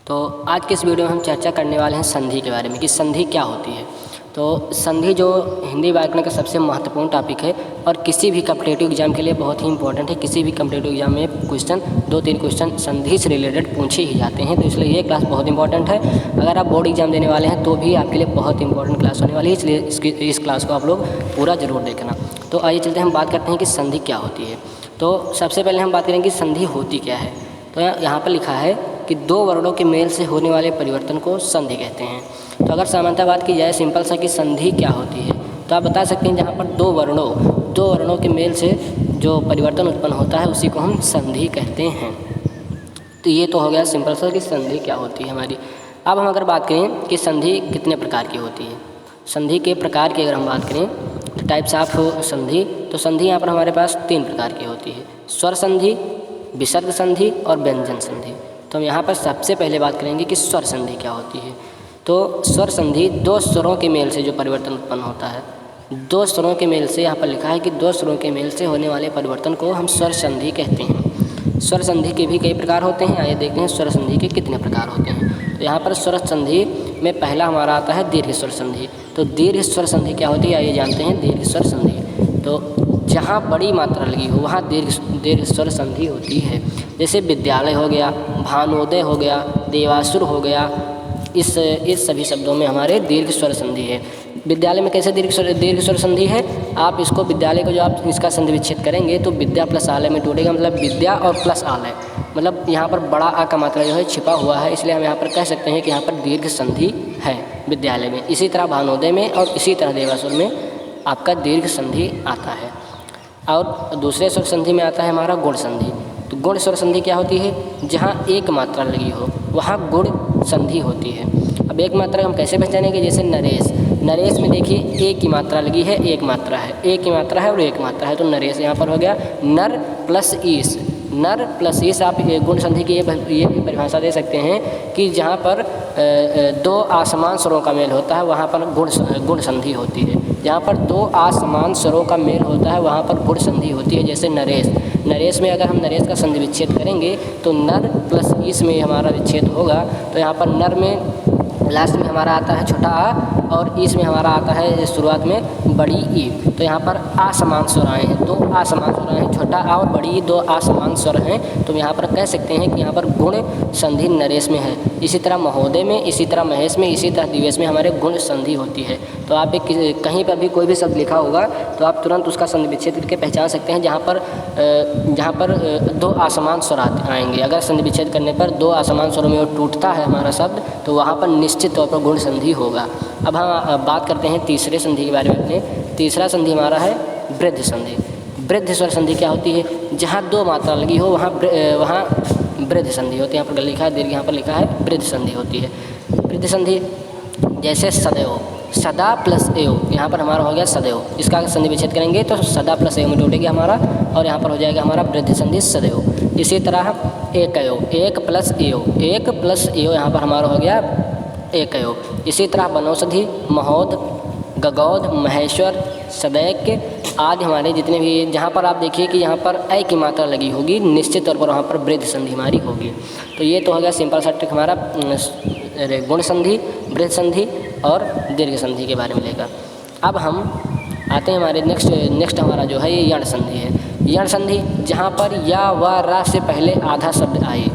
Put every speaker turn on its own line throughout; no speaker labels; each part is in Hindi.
तो आज के इस वीडियो में हम चर्चा करने वाले हैं संधि के बारे में कि संधि क्या होती है। तो संधि जो हिंदी व्याकरण का सबसे महत्वपूर्ण टॉपिक है और किसी भी कॉम्पिटिटिव एग्जाम के लिए बहुत ही इंपॉर्टेंट है। किसी भी कॉम्पिटिटिव एग्जाम में क्वेश्चन 2-3 क्वेश्चन संधि से रिलेटेड पूछे ही जाते हैं, तो इसलिए ये क्लास बहुत इंपॉर्टेंट है। अगर आप बोर्ड एग्जाम देने वाले हैं तो भी आपके लिए बहुत इंपॉर्टेंट क्लास होने वाली है, इसलिए इस क्लास को आप लोग पूरा ज़रूर देखना। तो आइए चलते हैं, हम बात करते हैं कि संधि क्या होती है। तो सबसे पहले हम बात करेंगे कि संधि होती क्या है। तो यहाँ पर लिखा है कि दो वर्णों के मेल से होने वाले परिवर्तन को संधि कहते हैं। तो अगर सामान्यतः बात की जाए सिंपल सा कि संधि क्या होती है, तो आप बता सकते हैं जहाँ पर दो वर्णों के मेल से जो परिवर्तन उत्पन्न होता है उसी को हम संधि कहते हैं। तो ये तो हो गया सिंपल सा कि संधि क्या होती है हमारी। अब हम अगर बात करें कि संधि कितने प्रकार की होती है, संधि के प्रकार की अगर हम बात करें टाइप्स ऑफ संधि, तो संधि यहाँ पर हमारे पास 3 प्रकार की होती है, स्वर संधि, विसर्ग संधि और व्यंजन संधि। तो हम यहाँ पर सबसे पहले बात करेंगे कि स्वर संधि क्या होती है। तो स्वर संधि दो स्वरों के मेल से जो परिवर्तन उत्पन्न होता है, दो स्वरों के मेल से, यहाँ पर लिखा है कि दो स्वरों के मेल से होने वाले परिवर्तन को हम स्वर संधि कहते हैं। स्वर संधि के भी कई प्रकार होते हैं, आइए देखते हैं स्वर संधि के कितने प्रकार होते हैं। तो यहाँ पर स्वर संधि में पहला हमारा आता है दीर्घ स्वर संधि। तो दीर्घ स्वर संधि क्या होती है, आइए जानते हैं दीर्घ स्वर संधि। तो जहाँ बड़ी मात्रा लगी हो वहाँ दीर्घ स्वर संधि होती है। जैसे विद्यालय हो गया, भानोदय हो गया, देवासुर हो गया, इस सभी शब्दों में हमारे दीर्घ स्वर संधि है। विद्यालय में कैसे दीर्घ स्वर संधि है, आप इसको विद्यालय को जो आप इसका संधि विच्छेद करेंगे तो विद्या प्लस आलय में टूटेगा, मतलब विद्या और प्लस आलय, मतलब यहाँ पर बड़ा आ का मात्रा जो है छिपा हुआ है, इसलिए हम यहाँ पर कह सकते हैं कि यहाँ पर दीर्घ संधि है विद्यालय में। इसी तरह भानोदय में और इसी तरह देवासुर में आपका दीर्घ संधि आता है। और दूसरे स्वर संधि में आता है हमारा गुण संधि। तो गुण स्वर संधि क्या होती है, जहाँ एक मात्रा लगी हो वहाँ गुण संधि होती है। अब एक मात्रा हम कैसे पहचानेंगे, जैसे नरेश में देखिए एक की मात्रा लगी है, एक मात्रा है, एक की मात्रा है और एक मात्रा है, तो नरेश यहाँ पर हो गया नर प्लस ईस। नर प्लस ईस आप गुण संधि की ये परिभाषा दे सकते हैं कि जहाँ पर दो असमान स्वरों का मेल होता है वहाँ पर गुण संधि होती है। जहाँ पर दो असमान स्वरों का मेल होता है वहाँ पर गुण संधि होती है। जैसे नरेश में अगर हम नरेश का संधि विच्छेद करेंगे तो नर प्लस ईस में हमारा विच्छेद होगा। तो यहाँ पर नर में लास्ट में हमारा आता है छोटा आ और ईस में हमारा आता है शुरुआत में बड़ी ई। तो यहाँ पर असमान स्वर आए हैं, दो असमान स्वर आए हैं, छोटा आ और बड़ी ई दो असमान स्वर हैं। तो यहाँ पर कह सकते हैं कि यहाँ पर गुण संधि नरेश में है। इसी तरह महोदय में, इसी तरह महेश में, इसी तरह दिवेश में हमारे गुण संधि होती है। तो आप कहीं पर भी कोई भी शब्द लिखा होगा तो आप तुरंत उसका संधि विच्छेद करके पहचान सकते हैं जहाँ पर दो असमान स्वर आएंगे। अगर संधि विच्छेद करने पर दो असमान स्वरों में वो टूटता है हमारा शब्द तो वहाँ पर निश्चित तौर पर गुण संधि होगा। अब हम बात करते हैं तीसरे संधि के बारे में अपने। तीसरा संधि हमारा है वृद्ध संधि। वृद्ध स्वर संधि क्या होती है, जहाँ दो मात्रा लगी हो वहाँ वृद्ध संधि होती है। यहाँ पर लिखा है दीर्घ, यहाँ पर लिखा है वृद्ध संधि होती है। वृद्ध संधि जैसे सदैव, सदा प्लस एव, यहाँ पर हमारा हो गया सदैव, इसका संधि विच्छेद करेंगे तो सदा प्लस एव में टूटेगा हमारा और यहाँ पर हो जाएगा हमारा वृद्ध संधि सदैव। इसी तरह एकयो, एक प्लस एव यहाँ पर हमारा हो गया एकयो। इसी तरह वनौषधि, महोद, गगौध, महेश्वर, सदैक्य आदि हमारे जितने भी, जहाँ पर आप देखिए कि यहाँ पर ऐ की मात्रा लगी होगी निश्चित तौर पर वहाँ पर वृद्ध संधि हमारी होगी। तो ये तो हो गया सिंपल सा ट्रिक हमारा गुण संधि, वृद्ध संधि और दीर्घ संधि के बारे में लेकर। अब हम आते हैं हमारे नेक्स्ट हमारा जो है ये यण संधि है। यण संधि जहाँ पर या व रा से पहले आधा शब्द आए,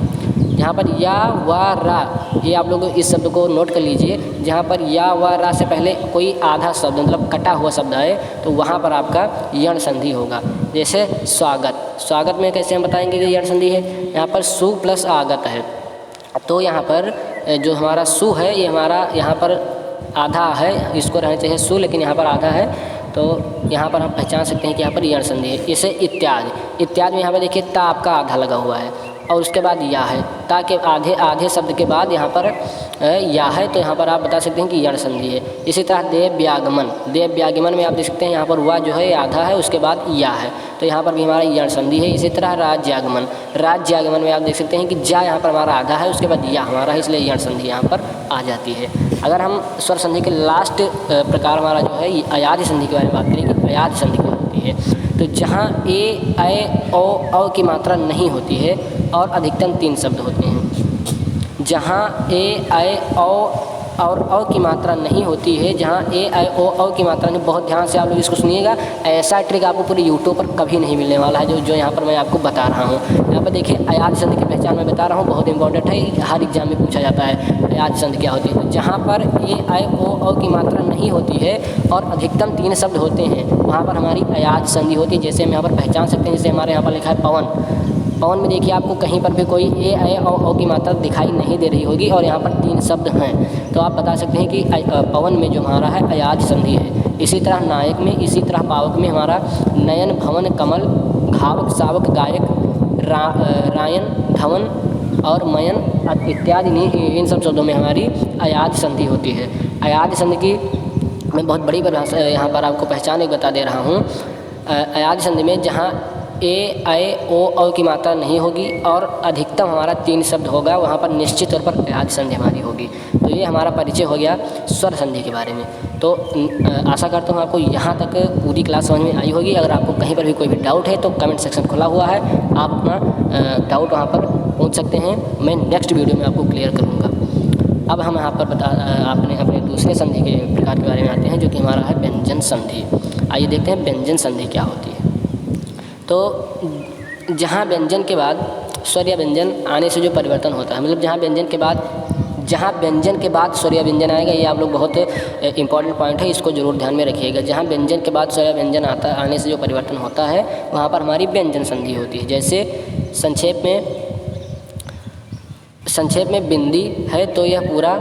यहाँ पर या व रा, ये आप लोग इस शब्द को नोट कर लीजिए, जहाँ पर या व रा से पहले कोई आधा शब्द मतलब कटा हुआ शब्द आए तो वहाँ पर आपका यण संधि होगा। जैसे स्वागत में कैसे हम बताएंगे कि यण संधि है, यहाँ पर सु प्लस आगत है। तो यहाँ पर जो हमारा सु है ये हमारा यहाँ पर आधा है, इसको रहना चाहिए सु, लेकिन यहाँ पर आधा है, तो यहाँ पर हम पहचान सकते हैं कि यहाँ पर यण संधि है। इसे इत्यादि में यहाँ पर देखिए ता आपका आधा लगा हुआ है और उसके बाद या है, ता के आधे शब्द के बाद यहाँ पर या है, तो यहाँ पर आप बता सकते हैं कि यण संधि है। इसी तरह देव व्यागमन में आप देख सकते हैं यहाँ पर वह जो है आधा है उसके बाद या है, तो यहाँ पर भी हमारा यण संधि है। इसी तरह राज्यागमन में आप देख सकते हैं कि जा यहाँ पर हमारा आधा है उसके बाद या हमारा है, इसलिए यण संधि यहाँ पर आ जाती है। अगर हम स्वर संधि के लास्ट प्रकार हमारा जो है अयाधि संधि के बारे में बात करें कि अयाधि संधि क्या होती है, तो जहाँ ए, ऐ, औ की मात्रा नहीं होती है और अधिकतम 3 शब्द होते हैं, जहाँ ए आई ओ और औ की मात्रा नहीं होती है, जहाँ ए आई ओ औ की मात्रा नहीं, बहुत ध्यान से आप लोग इसको सुनिएगा। ऐसा ट्रिक आपको पूरे यूट्यूब पर कभी नहीं मिलने वाला है जो यहाँ पर मैं आपको बता रहा हूँ। यहाँ पर देखिए अयाज संधि की पहचान मैं बता रहा हूँ, बहुत इंपॉर्टेंट है, हर एग्जाम में पूछा जाता है अयाज संधि क्या होती है। जहाँ पर ए आई ओ औ की मात्रा नहीं होती है और अधिकतम 3 शब्द होते हैं, वहाँ पर हमारी अयाज संधि होती है। जैसे हम यहाँ पर पहचान सकते हैं, जैसे हमारे यहाँ पर लिखा है पवन। पवन में देखिए आपको कहीं पर भी कोई ए आई ओ की मात्रा दिखाई नहीं दे रही होगी और यहाँ पर 3 शब्द हैं, तो आप बता सकते हैं कि पवन में जो हमारा है अयाज संधि है। इसी तरह नायक में, इसी तरह पावक में हमारा नयन, भवन, कमल, घावक, सावक, गायक, रायन, धवन और मयन इत्यादि इन सब शब्दों में हमारी अयाज संधि होती है। अयाज संधि की मैं बहुत बड़ी परिभाषा यहाँ पर आपको पहचान एक बता दे रहा हूँ। अयाज संधि में जहाँ ए आई ओ औ की मात्रा नहीं होगी और अधिकतम हमारा 3 शब्द होगा, वहाँ पर निश्चित तौर पर अयाज संधि हमारी होगी। तो ये हमारा परिचय हो गया स्वर संधि के बारे में। तो आशा करता हूँ आपको यहाँ तक पूरी क्लास समझ में आई होगी। अगर आपको कहीं पर भी कोई भी डाउट है तो कमेंट सेक्शन खुला हुआ है, आप अपना डाउट वहाँ पर पूछ सकते हैं, मैं नेक्स्ट वीडियो में आपको क्लियर करूँगा। अब हम यहाँ पर अपने दूसरे संधि के प्रकार के बारे में आते हैं, जो कि हमारा है व्यंजन संधि। आइए देखते हैं व्यंजन संधि क्या होती है। तो जहाँ व्यंजन के बाद स्वर या व्यंजन आने से जो परिवर्तन होता है, मतलब जहाँ व्यंजन के बाद स्वर या व्यंजन आएगा, ये आप लोग बहुत इंपॉर्टेंट पॉइंट है, इसको जरूर ध्यान में रखिएगा। जहाँ व्यंजन के बाद स्वर या व्यंजन आने से जो परिवर्तन होता है, वहाँ पर हमारी व्यंजन संधि होती है। जैसे संक्षेप में बिंदी है तो यह पूरा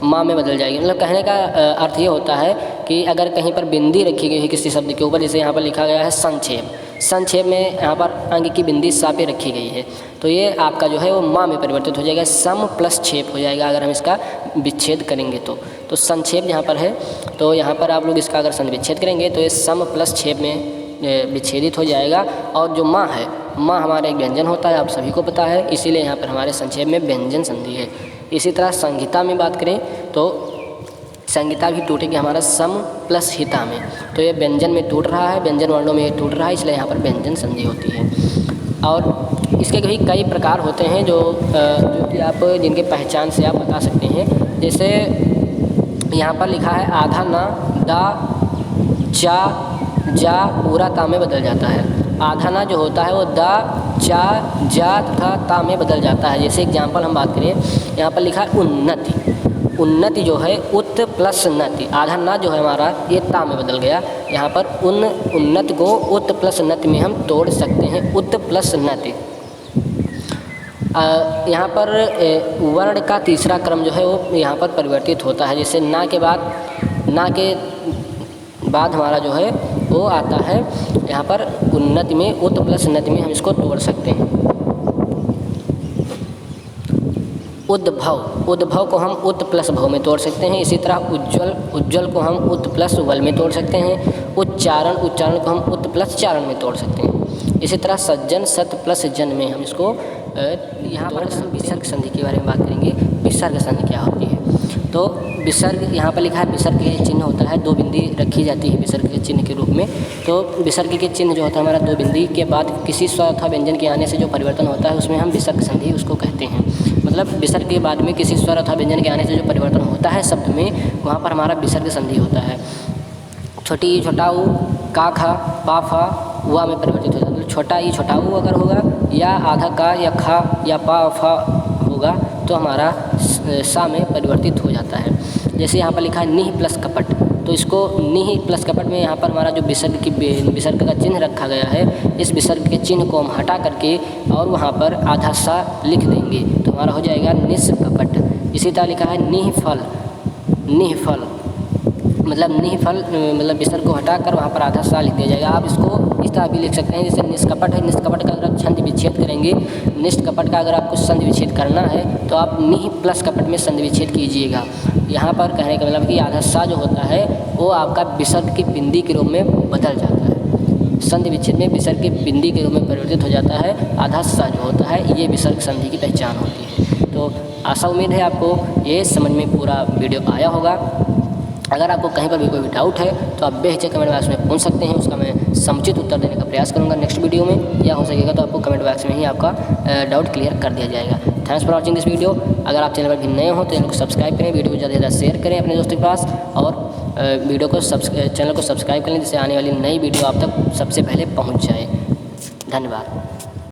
माँ में बदल जाएगी। मतलब कहने का अर्थ ये होता है कि अगर कहीं पर बिंदी रखी गई है किसी शब्द के ऊपर, जैसे यहाँ पर लिखा गया है संक्षेप में यहाँ पर अंग की बिंदी सा पे रखी गई है, तो ये आपका जो है वो माँ में परिवर्तित हो जाएगा, सम प्लस छेप हो जाएगा। अगर हम इसका विच्छेद करेंगे तो संक्षेप यहाँ पर है, तो यहाँ पर आप लोग इसका अगर संधि विच्छेद करेंगे तो ये सम प्लस छेप में विच्छेदित हो जाएगा। और जो माँ है, माँ हमारा एक व्यंजन होता है, आप सभी को पता है, इसीलिए यहाँ पर हमारे संक्षेप में व्यंजन संधि है। इसी तरह संहिता में बात करें तो संहिता भी टूटेगी हमारा सम प्लस हिता में, तो ये व्यंजन में टूट रहा है, व्यंजन वर्णों में ये टूट रहा है, इसलिए यहाँ पर व्यंजन संधि होती है। और इसके भी कई प्रकार होते हैं जो कि आप जिनके पहचान से आप बता सकते हैं। जैसे यहाँ पर लिखा है आधा ना, दा, जा पूरा ता में बदल जाता है। आधा ना जो होता है वो दा, चा, जा तथा ता में बदल जाता है। जैसे एग्जाम्पल हम बात करें, यहाँ पर लिखा है उन्नति जो है उत प्लस नति, आधा ना जो है हमारा ये ता में बदल गया। यहाँ पर उन्नति को उत प्लस नति में हम तोड़ सकते हैं, उत प्लस नति। यहाँ पर वर्ण का तीसरा क्रम जो है वो यहाँ पर परिवर्तित होता है। जैसे ना के बाद हमारा जो है वो आता है यहाँ पर उन्नति में, उत प्लस नति में हम इसको तोड़ सकते हैं। उद्भव को हम उत प्लस भव में तोड़ सकते हैं। इसी तरह उज्ज्वल को हम उत प्लस वल में तोड़ सकते हैं। उच्चारण को हम उत प्लस चारण में तोड़ सकते हैं। इसी तरह सज्जन सत प्लस जन में हम इसको यहाँ पर विसर्ग संधि के बारे में बात करेंगे। विसर्ग संधि क्या होती है? तो विसर्ग यहाँ पर लिखा है, विसर्ग के चिन्ह होता है, 2 बिंदी रखी जाती है विसर्ग के चिन्ह के रूप में। तो विसर्ग के चिन्ह जो होता है हमारा 2 बिंदी के बाद किसी स्वर अथवा व्यंजन के आने से जो परिवर्तन होता है उसमें हम विसर्ग संधि उसको कहते हैं। मतलब विसर्ग के बाद में किसी स्वर अथवा व्यंजन के आने से जो परिवर्तन होता है शब्द में, वहाँ पर हमारा विसर्ग संधि होता है। छोटी छोटा ऊ, का खा, पा फा, हुआ में परिवर्तित हो जाता है। छोटा ई छोटा ऊ अगर होगा, या आधा का या खा या पा फा होगा तो हमारा सा में परिवर्तित हो जाता है। जैसे यहाँ पर लिखा है निह प्लस कपट, तो इसको निह प्लस कपट में यहाँ पर हमारा जो विसर्ग का चिन्ह रखा गया है, इस विसर्ग के चिन्ह को हम हटा करके और वहाँ पर आधा सा लिख देंगे तो हमारा हो जाएगा निष्कपट। इसी तरह लिखा है निहफल, मतलब विसर्ग को हटाकर वहाँ पर आधा सा लिख दिया जाएगा। आप इसको इस तरह भी लिख सकते हैं, जैसे निष्कपट है, निष्कपट का अगर आप छंद विच्छेद करेंगे, निष्कपट का अगर आपको संधि विच्छेद करना है तो आप निह प्लस कपट में संधि विच्छेद कीजिएगा। यहाँ पर कहने का मतलब कि आधा सा जो होता है वो आपका विसर्ग की बिंदी के रूप में बदल जाता है। संधि विच्छेद में विसर्ग की बिंदी के रूप में परिवर्तित हो जाता है, आधा सा जो होता है, ये विसर्ग संधि की पहचान होती है। तो आशा उम्मीद है आपको ये समझ में पूरा वीडियो आया होगा। अगर आपको कहीं पर भी कोई भी डाउट है तो आप बेहिचक कमेंट बॉक्स में पूछ सकते हैं, उसका मैं समुचित उत्तर देने का प्रयास करूँगा नेक्स्ट वीडियो में, या हो सकेगा तो आपको कमेंट बॉक्स में ही आपका डाउट क्लियर कर दिया जाएगा। Thanks for watching this video. अगर आप चैनल पर भी नए हो तो चैनल को सब्सक्राइब करें, वीडियो को ज़्यादा से ज़्यादा शेयर करें अपने दोस्तों के पास, और चैनल को सब्सक्राइब करें जिससे आने वाली नई वीडियो आप तक सबसे पहले पहुँच जाए। धन्यवाद।